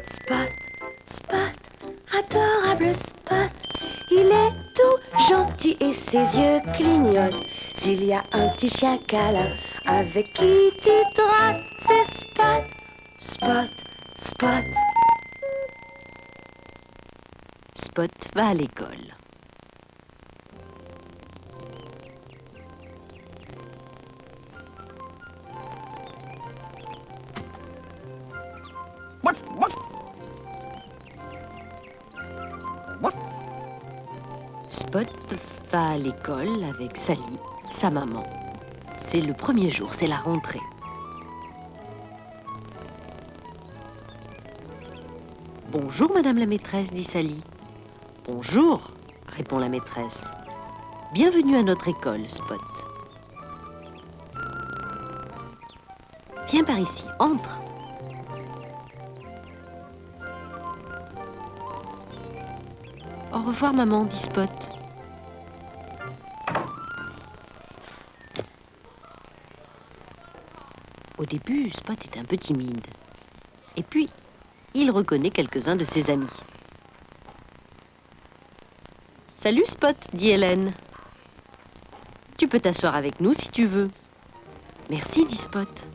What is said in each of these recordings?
Spot, Spot, adorable Spot. Il est tout gentil et ses yeux clignotent. S'il y a un petit chien câlin avec qui tu trottes, c'est Spot, Spot, Spot. Spot va à l'école. Spot va à l'école avec Sally, sa maman. C'est le premier jour, c'est la rentrée. Bonjour, madame la maîtresse, dit Sally. Bonjour, répond la maîtresse. Bienvenue à notre école, Spot. Viens par ici, entre. Au revoir, maman, dit Spot. Au début, Spot est un peu timide. Et puis, il reconnaît quelques-uns de ses amis. Salut, Spot, dit Hélène. Tu peux t'asseoir avec nous si tu veux. Merci, dit Spot.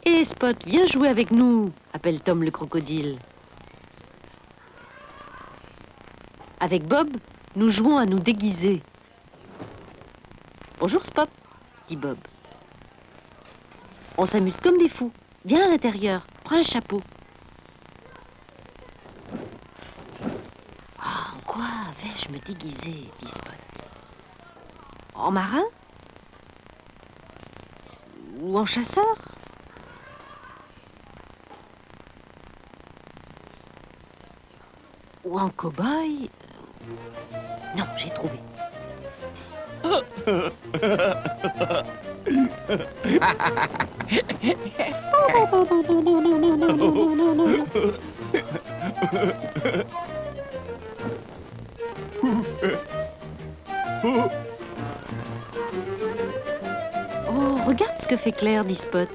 Hé, Spot, viens jouer avec nous, appelle Tom le crocodile. Avec Bob, nous jouons à nous déguiser. Bonjour, Spot, dit Bob. On s'amuse comme des fous. Viens à l'intérieur, prends un chapeau. Ah, en quoi vais-je me déguiser, dit Spot. En marin? Ou en chasseur? Ou en cow-boy? Non, j'ai trouvé. Oh, regarde ce que fait Claire, dit Spot.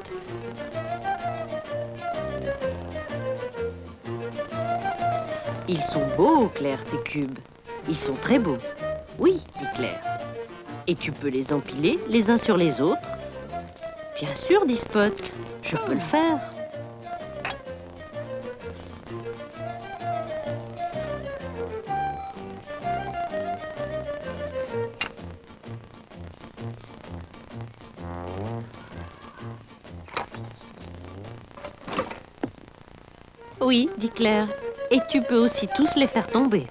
Ils sont beaux, Claire, tes cubes. Ils sont très beaux. Oui, dit Claire. Et tu peux les empiler les uns sur les autres? Bien sûr, dit Spot. Je peux le faire. Oui, dit Claire. Et tu peux aussi tous les faire tomber.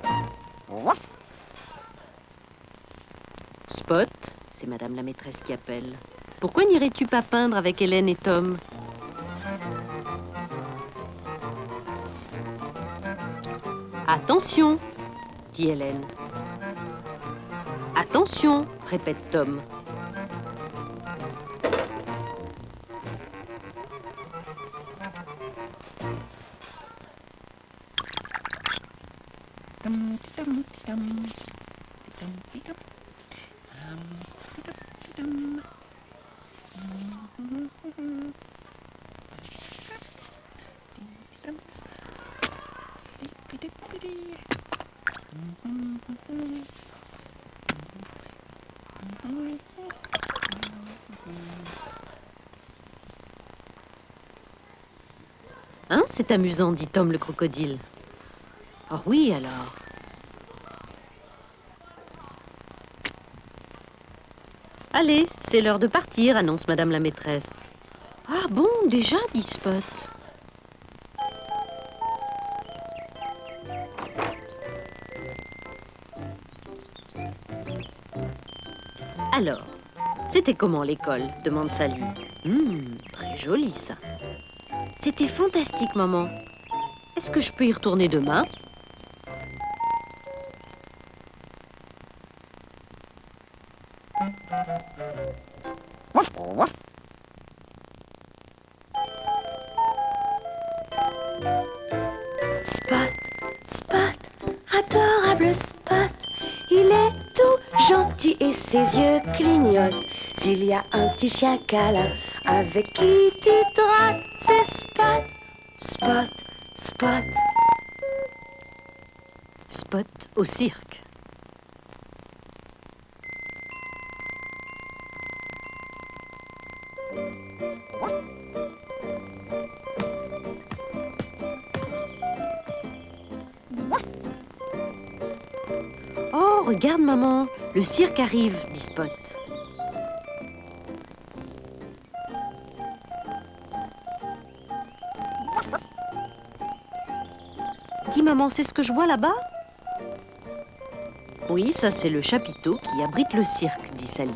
Spot, c'est madame la maîtresse qui appelle. Pourquoi n'irais-tu pas peindre avec Hélène et Tom? Attention, dit Hélène. Attention, répète Tom. Hein, c'est amusant, dit Tom le crocodile. Oh oui, alors. Allez, c'est l'heure de partir, annonce madame la maîtresse. Ah bon, déjà, dit Spot. Alors, c'était comment l'école? Demande Sally. Très joli ça. C'était fantastique, maman. Est-ce que je peux y retourner demain? Spot, adorable Spot. Il est tout gentil et ses yeux clignotent. S'il y a un petit chien câlin avec qui tu trottes, c'est Spot, Spot, Spot. Spot au cirque. Oh, regarde maman, le cirque arrive, dit Spot. Dis maman, c'est ce que je vois là-bas? Oui, ça c'est le chapiteau qui abrite le cirque, dit Sally.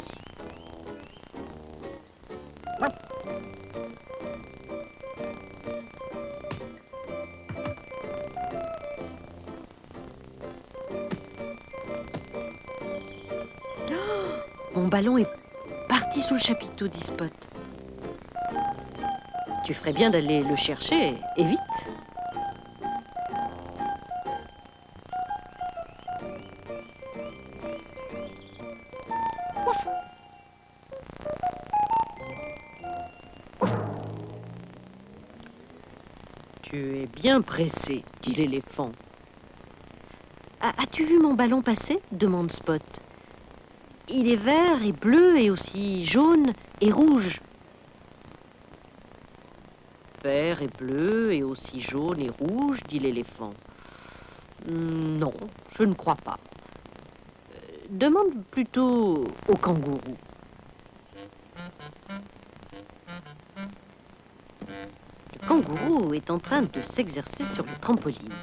Mon ballon est parti sous le chapiteau, dit Spot. Tu ferais bien d'aller le chercher, et vite. Tu es bien pressé, dit l'éléphant. As-tu vu mon ballon passer? Demande Spot. Il est vert et bleu et aussi jaune et rouge. Vert et bleu et aussi jaune et rouge, dit l'éléphant. Non, je ne crois pas. Demande plutôt au kangourou. Le kangourou est en train de s'exercer sur le trampoline.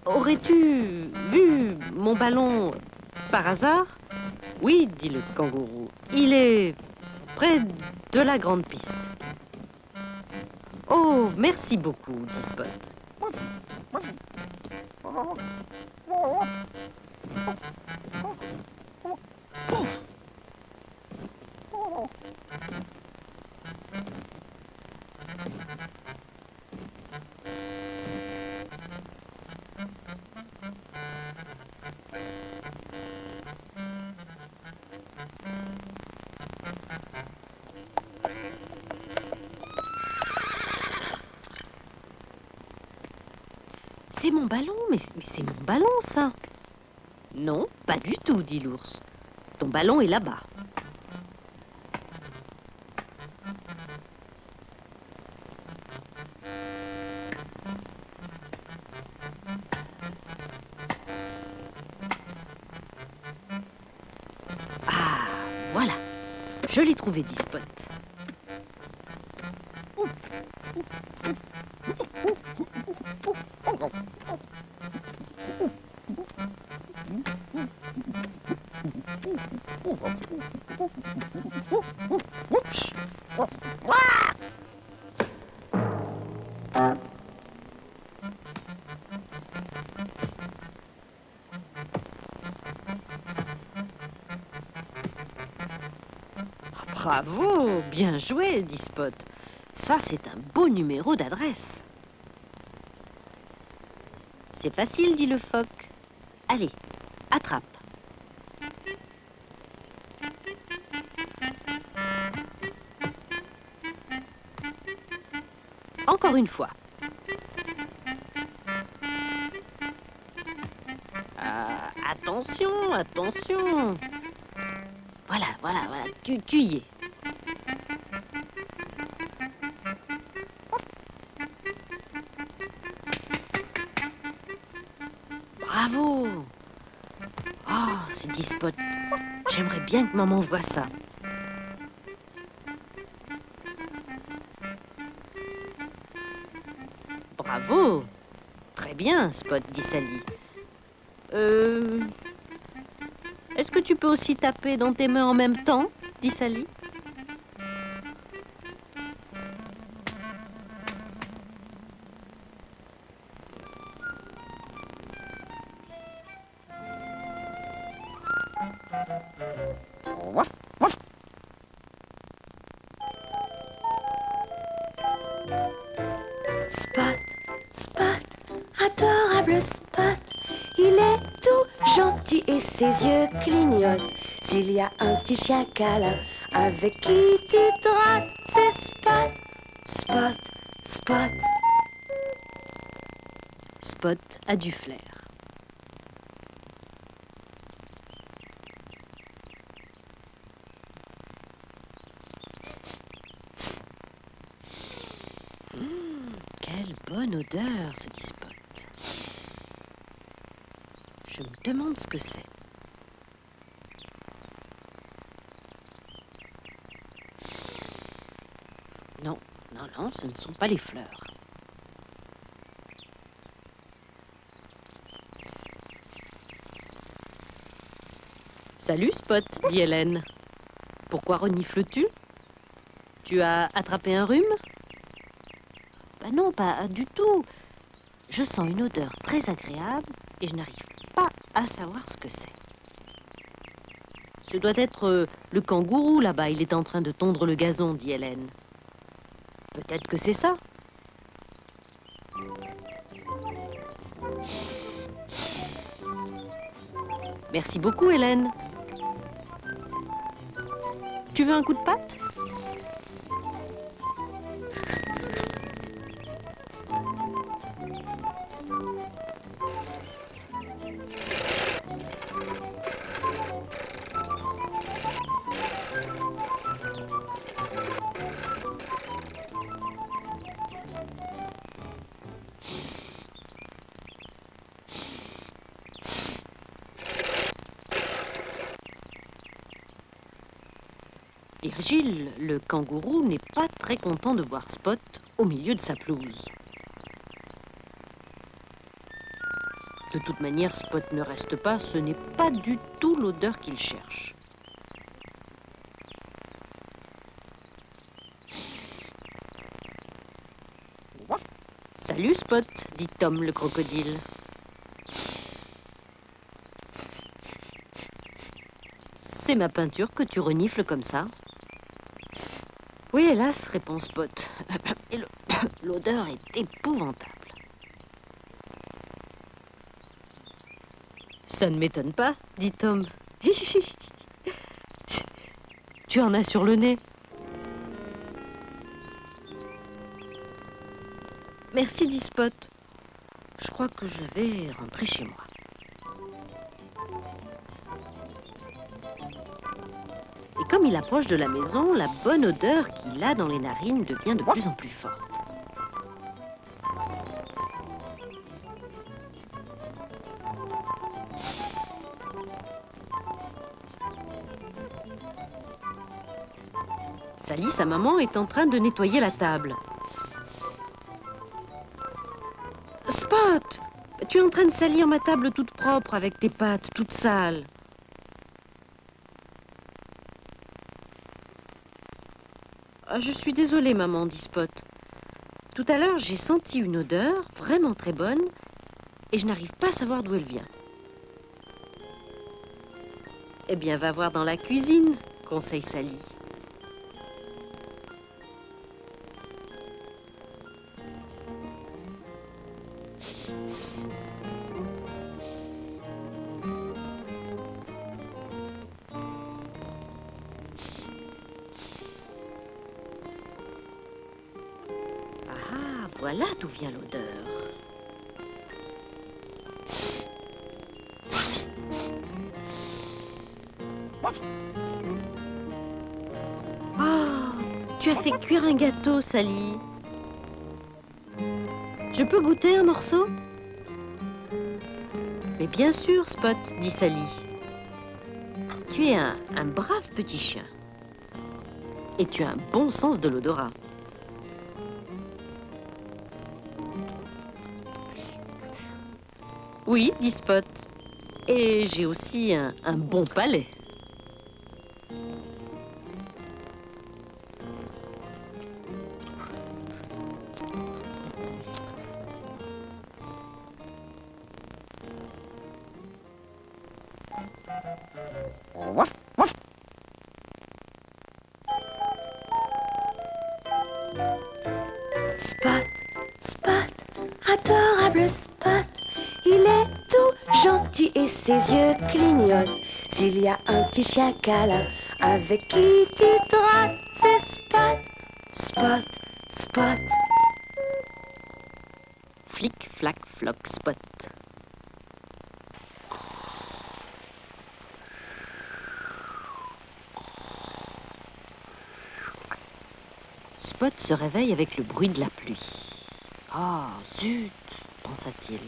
Aurais-tu vu mon ballon par hasard? Oui, dit le kangourou. Il est près de la grande piste. Oh, merci beaucoup, dit Spot. C'est mon ballon, mais c'est mon ballon, ça. Non, pas du tout, dit l'ours. Ton ballon est là-bas. Ah, voilà. Je l'ai trouvé, dit Spot. Bravo, bien joué, dit Spot. Ça, c'est un beau numéro d'adresse. C'est facile, dit le phoque. Allez, attrape. Encore une fois. Attention, attention. Voilà, tu y es. Bravo. Oh, se dit Spot. J'aimerais bien que maman voie ça. Bravo. Très bien, Spot, dit Sally. Est-ce que tu peux aussi taper dans tes mains en même temps, dit Sally. Spot, Spot, adorable Spot. Il gentil et ses yeux clignotent. S'il y a un petit chien câlin avec qui tu te rates, c'est Spot, Spot, Spot. Spot a du flair. Quelle bonne odeur, se dit Spot. Je me demande ce que c'est. Non, non, non, ce ne sont pas les fleurs. Salut Spot, dit Hélène. Pourquoi renifles-tu? Tu as attrapé un rhume? Ben non, pas du tout. Je sens une odeur très agréable et je n'arrive pas à savoir ce que c'est. Ce doit être le kangourou là-bas, il est en train de tondre le gazon, dit Hélène. Peut-être que c'est ça. Merci beaucoup, Hélène. Tu veux un coup de patte? Virgile, le kangourou, n'est pas très content de voir Spot au milieu de sa pelouse. De toute manière, Spot ne reste pas, ce n'est pas du tout l'odeur qu'il cherche. Salut Spot, dit Tom le crocodile. C'est ma peinture que tu renifles comme ça? Oui, hélas, répond Spot. Et l'odeur est épouvantable. Ça ne m'étonne pas, dit Tom. Tu en as sur le nez. Merci, dit Spot. Je crois que je vais rentrer chez moi. Et comme il approche de la maison, la bonne odeur qu'il a dans les narines devient de plus en plus forte. Sally, sa maman, est en train de nettoyer la table. Spot, tu es en train de salir ma table toute propre avec tes pattes toutes sales. Je suis désolée, maman, dit Spot. Tout à l'heure, j'ai senti une odeur vraiment très bonne et je n'arrive pas à savoir d'où elle vient. Eh bien, va voir dans la cuisine, conseille Sally. Ah, voilà d'où vient l'odeur. Oh, tu as fait cuire un gâteau, Sally. Je peux goûter un morceau? Mais bien sûr, Spot, dit Sally. Tu es un brave petit chien. Et tu as un bon sens de l'odorat. Oui, dit Spot. Et j'ai aussi un bon palais. Spot, Spot, adorable Spot, il est tout gentil et ses yeux clignotent. S'il y a un petit chien câlin avec qui tu te rates, c'est Spot, Spot, Spot. Flic, flac, floc, Spot. Spot se réveille avec le bruit de la pluie. Ah, zut, pensa-t-il.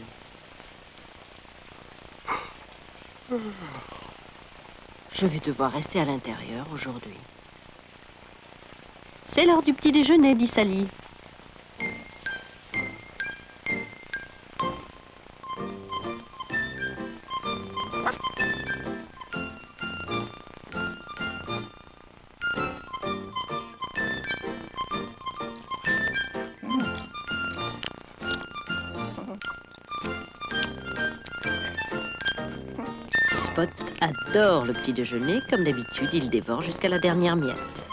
Je vais devoir rester à l'intérieur aujourd'hui. C'est l'heure du petit déjeuner, dit Sally. Spot adore le petit déjeuner. Comme d'habitude, il dévore jusqu'à la dernière miette.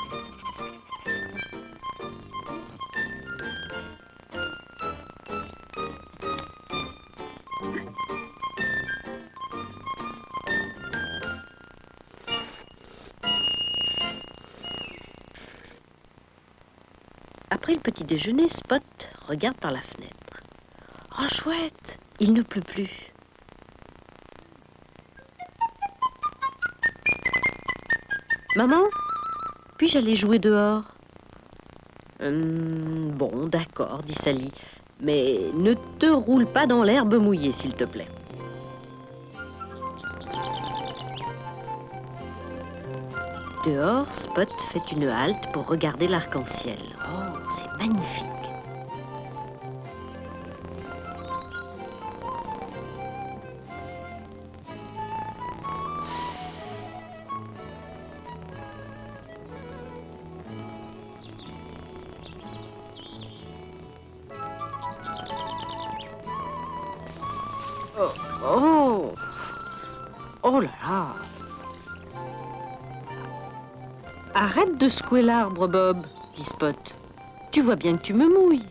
Après le petit déjeuner, Spot regarde par la fenêtre. Oh chouette, il ne pleut plus. Maman, puis-je aller jouer dehors? Bon, d'accord, dit Sally. Mais ne te roule pas dans l'herbe mouillée, s'il te plaît. Dehors, Spot fait une halte pour regarder l'arc-en-ciel. Oh, c'est magnifique. Oh, oh, oh là là. Arrête de secouer l'arbre, Bob, dit Spot. Tu vois bien que tu me mouilles.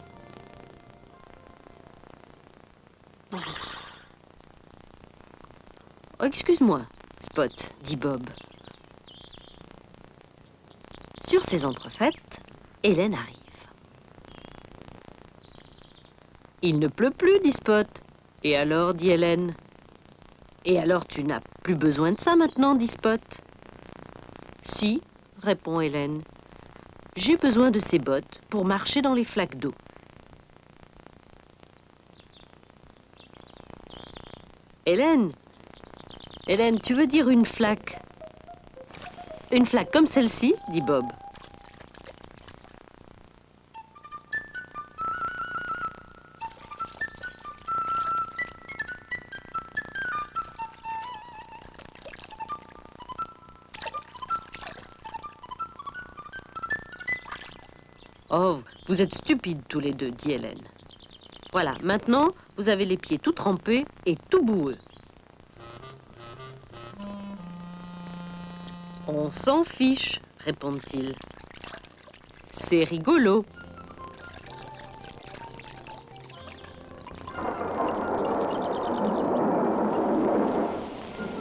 Oh, excuse-moi, Spot, dit Bob. Sur ces entrefaites, Hélène arrive. Il ne pleut plus, dit Spot. Et alors, dit Hélène. Et alors, tu n'as plus besoin de ça maintenant, dit Spot. Si, répond Hélène. J'ai besoin de ces bottes pour marcher dans les flaques d'eau. Hélène, tu veux dire une flaque? Une flaque comme celle-ci, dit Bob. Oh, vous êtes stupides tous les deux, dit Hélène. Voilà, maintenant, vous avez les pieds tout trempés et tout boueux. On s'en fiche, répondent-ils. C'est rigolo.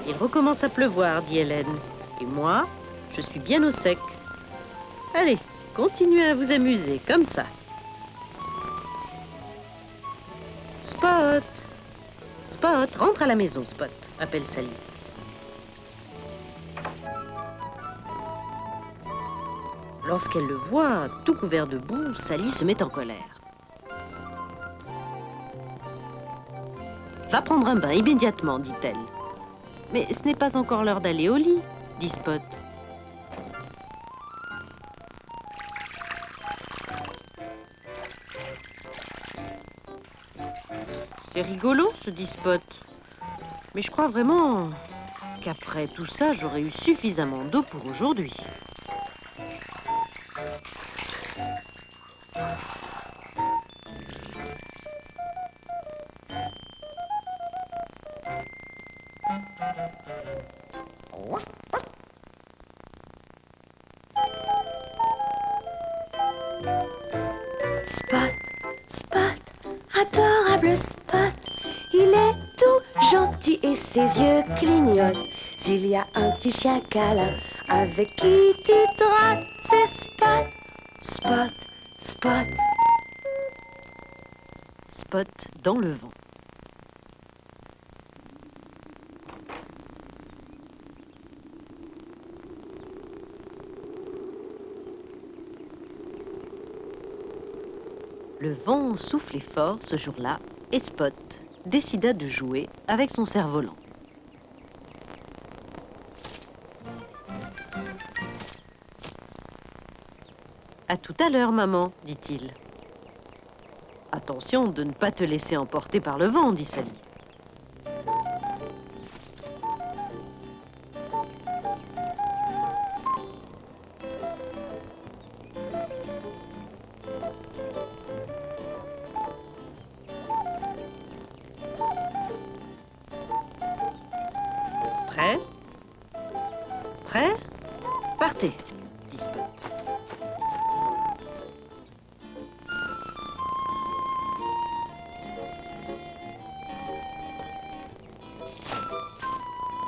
Il recommence à pleuvoir, dit Hélène. Et moi, je suis bien au sec. Allez, continuez à vous amuser, comme ça. Spot! Spot, rentre à la maison, Spot, appelle Sally. Lorsqu'elle le voit tout couvert de boue, Sally se met en colère. Va prendre un bain immédiatement, dit-elle. Mais ce n'est pas encore l'heure d'aller au lit, dit Spot. C'est rigolo, se dit Spot. Mais je crois vraiment qu'après tout ça, j'aurais eu suffisamment d'eau pour aujourd'hui. Spot, Spot, adorable Spot, il est tout gentil gentil et ses yeux clignotent. S'il y a un petit chien câlin avec qui tu te rates, c'est Spot, Spot, Spot. Spot dans le vent. Le vent soufflait fort ce jour-là et Spot décida de jouer avec son cerf-volant. À tout à l'heure, maman, dit-il. Attention de ne pas te laisser emporter par le vent, dit Sally. Prêt? Prêt? Partez, dit Spot.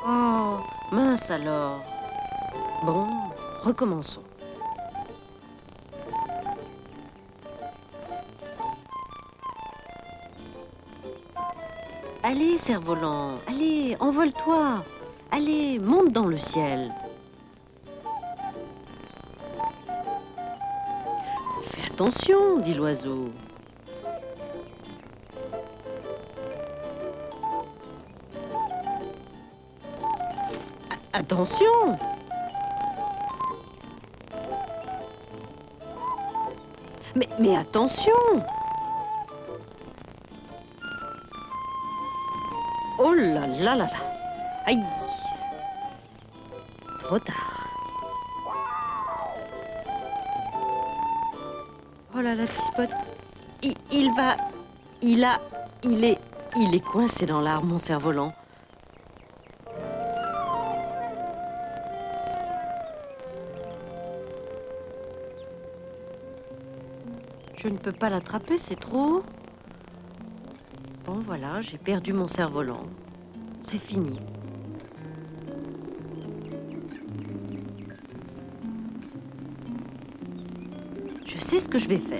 Oh, mince alors. Bon, recommençons. Allez, cerf-volant, allez, envole-toi. Allez, monte dans le ciel. Fais attention, dit l'oiseau. Attention! Mais attention! Oh là là là là! Aïe! Trop tard. Oh là là, petit Spot. Il est coincé dans l'arbre, mon cerf-volant. Je ne peux pas l'attraper, c'est trop. Bon, voilà, j'ai perdu mon cerf-volant. C'est fini. Je sais ce que je vais faire.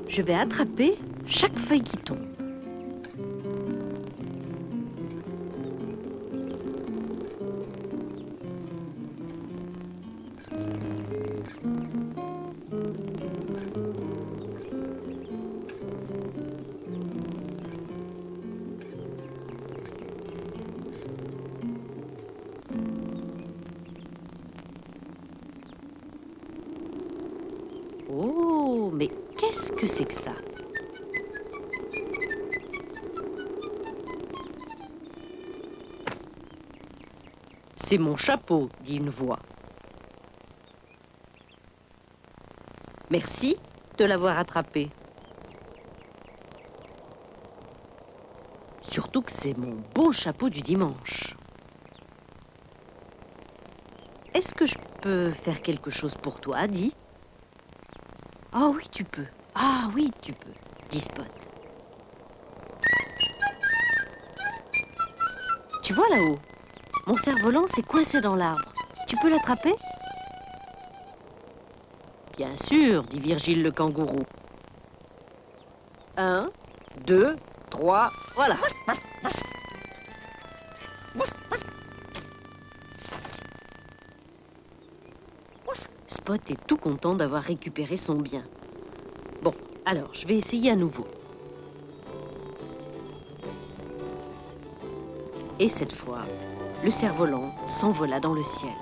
Je vais attraper chaque feuille qui tombe. Oh, mais qu'est-ce que c'est que ça? C'est mon chapeau, dit une voix. Merci de l'avoir attrapé. Surtout que c'est mon beau chapeau du dimanche. Est-ce que je peux faire quelque chose pour toi, dis? Ah oui, tu peux. Ah oui, tu peux, dit Spot. Tu vois là-haut, mon cerf-volant s'est coincé dans l'arbre. Tu peux l'attraper? Bien sûr, dit Virgile le kangourou. 1, 2, 3, voilà. Spot est tout content d'avoir récupéré son bien. Bon, alors, je vais essayer à nouveau. Et cette fois, le cerf-volant s'envola dans le ciel.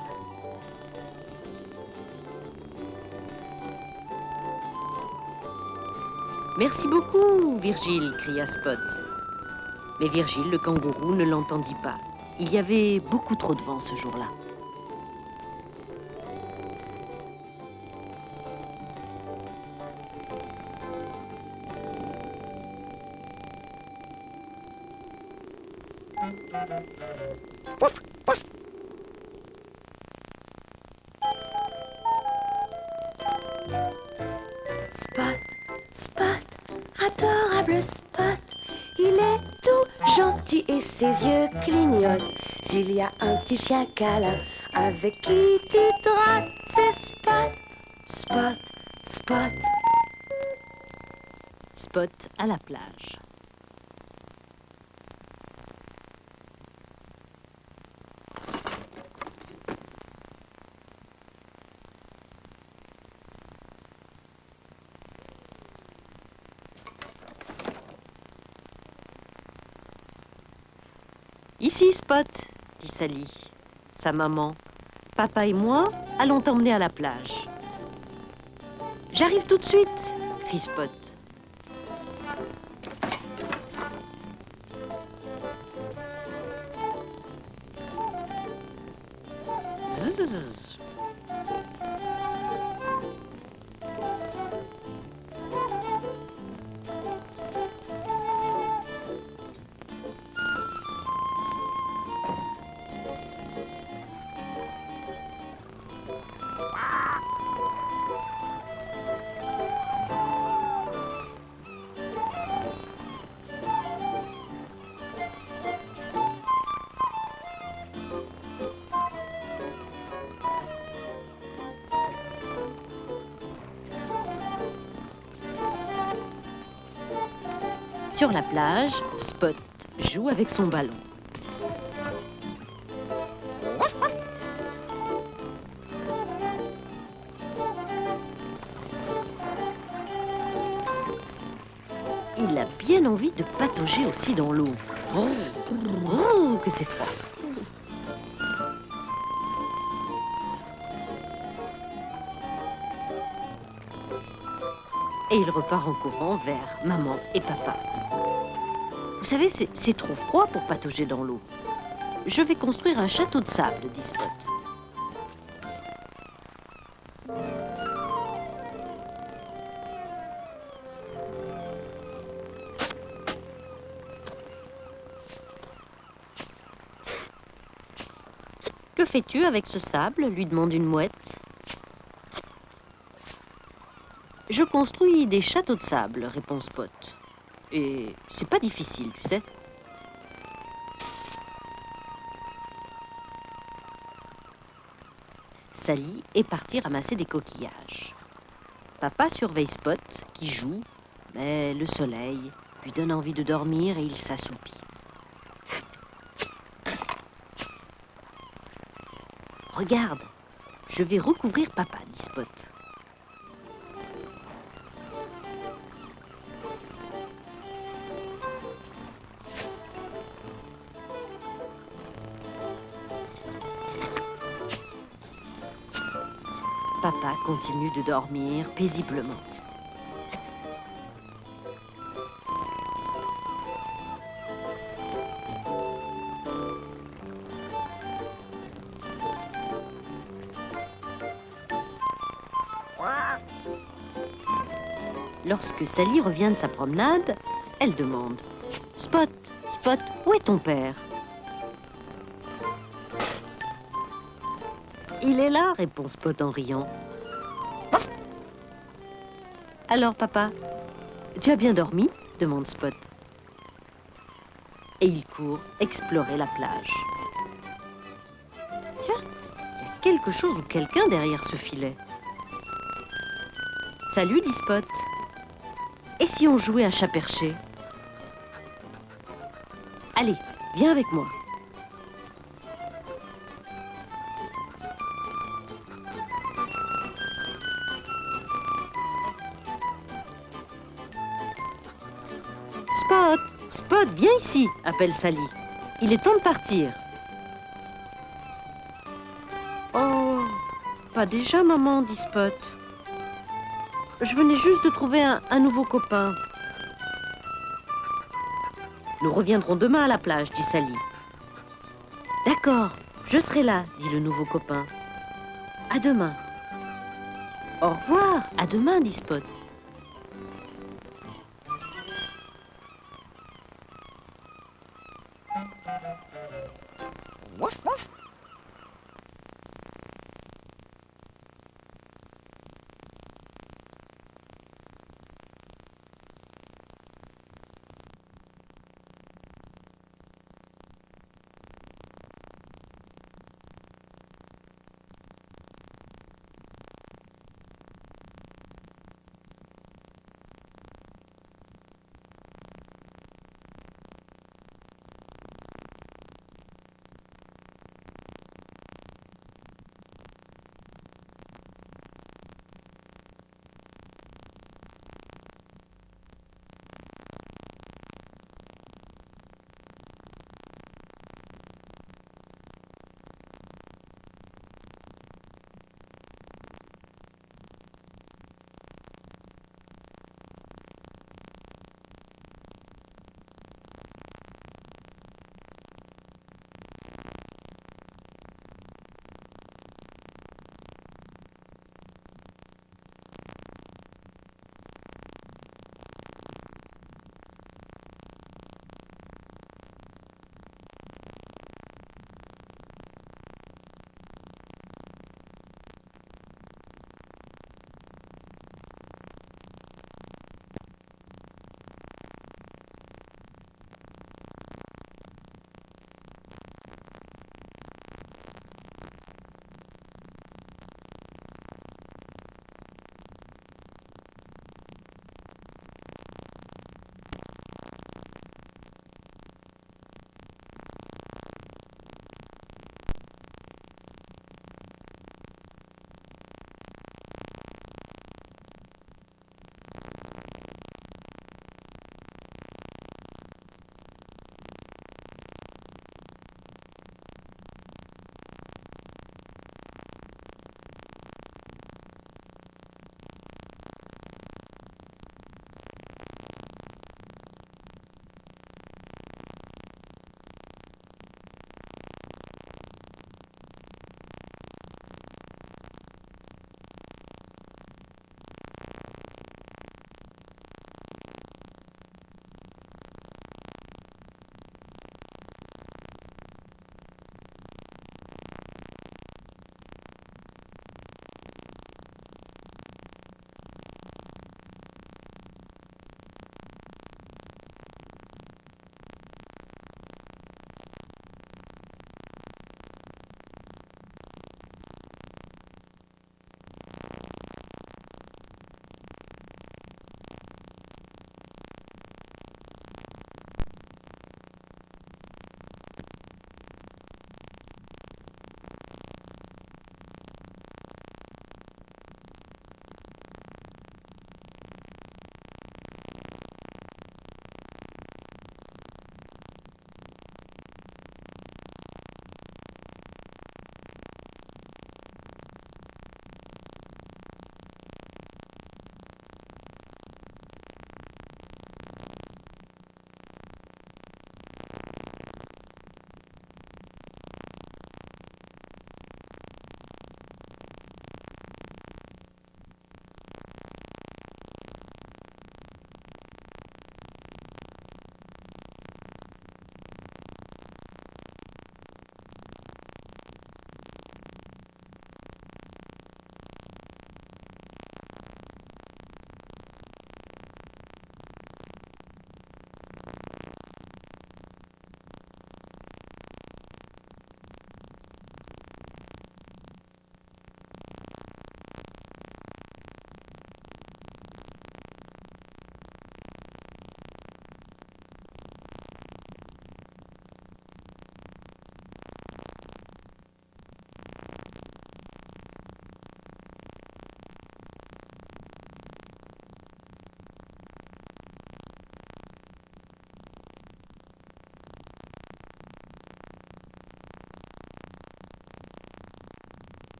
Merci beaucoup, Virgile, cria Spot. Mais Virgile, le kangourou, ne l'entendit pas. Il y avait beaucoup trop de vent ce jour-là. Pouf, pouf. Spot, Spot, adorable Spot, il est tout gentil et ses yeux clignotent. S'il y a un petit chien câlin avec qui tu te rates, c'est Spot, Spot, Spot. Spot à la plage. Ici, Spot, dit Sally. Sa maman. Papa et moi allons t'emmener à la plage. J'arrive tout de suite, crie Spot. Zzz. Sur la plage, Spot joue avec son ballon. Il a bien envie de patauger aussi dans l'eau. Oh, que c'est froid. Et il repart en courant vers maman et papa. Vous savez, c'est trop froid pour patauger dans l'eau. Je vais construire un château de sable, dit Spot. Que fais-tu avec ce sable lui demande une mouette. Je construis des châteaux de sable, répond Spot. Et c'est pas difficile, tu sais. Sally est partie ramasser des coquillages. Papa surveille Spot, qui joue, mais le soleil lui donne envie de dormir et il s'assoupit. Regarde, je vais recouvrir papa, dit Spot. Papa continue de dormir paisiblement. Lorsque Sally revient de sa promenade, elle demande « Spot, Spot, où est ton père ?» « Il est là, répond Spot en riant. « Alors, papa, tu as bien dormi ?» demande Spot. Et il court explorer la plage. Tiens, il y a quelque chose ou quelqu'un derrière ce filet. « Salut, dit Spot. Et si on jouait à chat perché ? Allez, viens avec moi. » Spot, Spot, viens ici, appelle Sally. Il est temps de partir. Oh, pas déjà, maman, dit Spot. Je venais juste de trouver un nouveau copain. Nous reviendrons demain à la plage, dit Sally. D'accord, je serai là, dit le nouveau copain. À demain. Au revoir, à demain, dit Spot.